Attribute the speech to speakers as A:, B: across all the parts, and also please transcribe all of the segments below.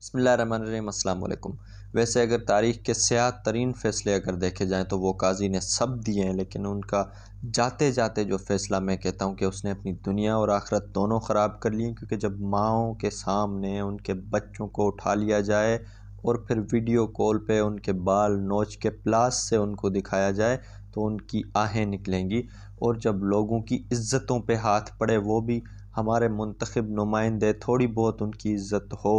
A: بسم اللہ الرحمن الرحیم۔ السلام علیکم۔ ویسے اگر تاریخ کے سیاہ ترین فیصلے اگر دیکھے جائیں تو وہ قاضی نے سب دیے ہیں، لیکن ان کا جاتے جاتے جو فیصلہ میں کہتا ہوں کہ اس نے اپنی دنیا اور آخرت دونوں خراب کر لی، کیونکہ جب ماؤں کے سامنے ان کے بچوں کو اٹھا لیا جائے اور پھر ویڈیو کال پہ ان کے بال نوچ کے پلاس سے ان کو دکھایا جائے تو ان کی آہیں نکلیں گی، اور جب لوگوں کی عزتوں پہ ہاتھ پڑے، وہ بھی ہمارے منتخب نمائندے، تھوڑی بہت ان کی عزت ہو،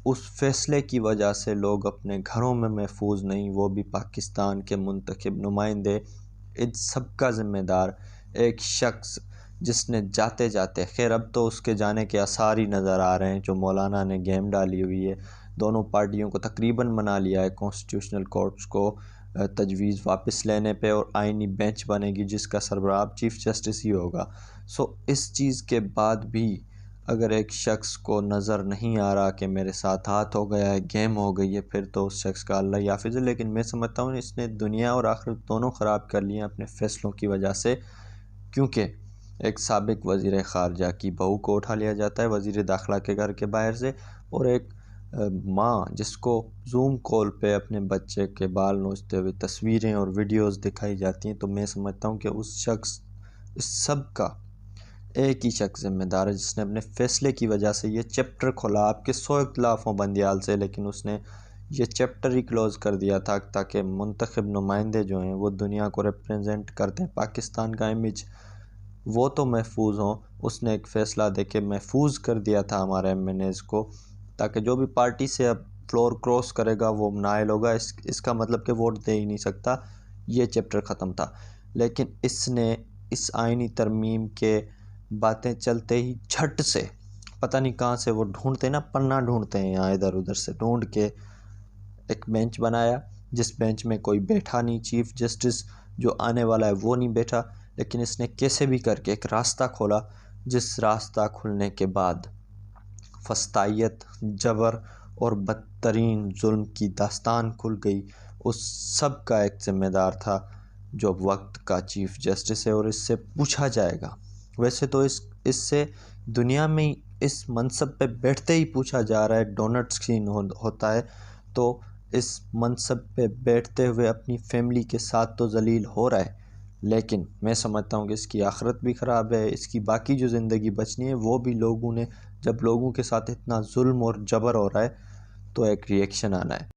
A: اس فیصلے کی وجہ سے لوگ اپنے گھروں میں محفوظ نہیں، وہ بھی پاکستان کے منتخب نمائندے، ان سب کا ذمہ دار ایک شخص جس نے جاتے جاتے، خیر اب تو اس کے جانے کے آثار ہی نظر آ رہے ہیں، جو مولانا نے گیم ڈالی ہوئی ہے، دونوں پارٹیوں کو تقریباً منا لیا ہے کانسٹیٹیوشنل کورٹس کو تجویز واپس لینے پہ، اور آئینی بینچ بنے گی جس کا سربراہ چیف جسٹس ہی ہوگا۔ اس چیز کے بعد بھی اگر ایک شخص کو نظر نہیں آ رہا کہ میرے ساتھ ہاتھ ہو گیا ہے، گیم ہو گئی ہے، پھر تو اس شخص کا اللہ حافظ ہے، لیکن میں سمجھتا ہوں اس نے دنیا اور آخرت دونوں خراب کر لی ہیں اپنے فیصلوں کی وجہ سے، کیونکہ ایک سابق وزیر خارجہ کی بہو کو اٹھا لیا جاتا ہے وزیر داخلہ کے گھر کے باہر سے، اور ایک ماں جس کو زوم کال پہ اپنے بچے کے بال نوچتے ہوئے تصویریں اور ویڈیوز دکھائی جاتی ہیں، تو میں سمجھتا ہوں کہ اس شخص، اس سب کا ایک ہی شخص ذمہ دار ہے جس نے اپنے فیصلے کی وجہ سے یہ چیپٹر کھولا، آپ کے 100 اختلاف ہوں بندیال سے، لیکن اس نے یہ چیپٹر ہی کلوز کر دیا تھا تاکہ منتخب نمائندے جو ہیں وہ دنیا کو ریپرزینٹ کرتے ہیں، پاکستان کا امیج وہ تو محفوظ ہوں۔ اس نے ایک فیصلہ دے کے محفوظ کر دیا تھا ہمارے ایم این ایز کو، تاکہ جو بھی پارٹی سے اب فلور کراس کرے گا وہ نائل ہوگا، اس کا مطلب کہ ووٹ دے ہی نہیں سکتا، یہ چیپٹر ختم تھا۔ لیکن اس نے اس آئینی ترمیم کے باتیں چلتے ہی جھٹ سے، پتہ نہیں کہاں سے وہ ڈھونڈتے نا، پنہ ڈھونڈتے ہیں یہاں ادھر ادھر سے ڈھونڈ کے ایک بینچ بنایا، جس بینچ میں کوئی بیٹھا نہیں، چیف جسٹس جو آنے والا ہے وہ نہیں بیٹھا، لیکن اس نے کیسے بھی کر کے ایک راستہ کھولا، جس راستہ کھلنے کے بعد فسطائیت، جبر اور بدترین ظلم کی داستان کھل گئی۔ اس سب کا ایک ذمہ دار تھا جو وقت کا چیف جسٹس ہے، اور اس سے پوچھا جائے گا۔ ویسے تو اس سے دنیا میں اس منصب پہ بیٹھتے ہی پوچھا جا رہا ہے، ڈونٹ سین ہوتا ہے، تو اس منصب پہ بیٹھتے ہوئے اپنی فیملی کے ساتھ تو ذلیل ہو رہا ہے، لیکن میں سمجھتا ہوں کہ اس کی آخرت بھی خراب ہے، اس کی باقی جو زندگی بچنی ہے وہ بھی لوگوں نے، جب لوگوں کے ساتھ اتنا ظلم اور جبر ہو رہا ہے تو ایک ری ایکشن آنا ہے۔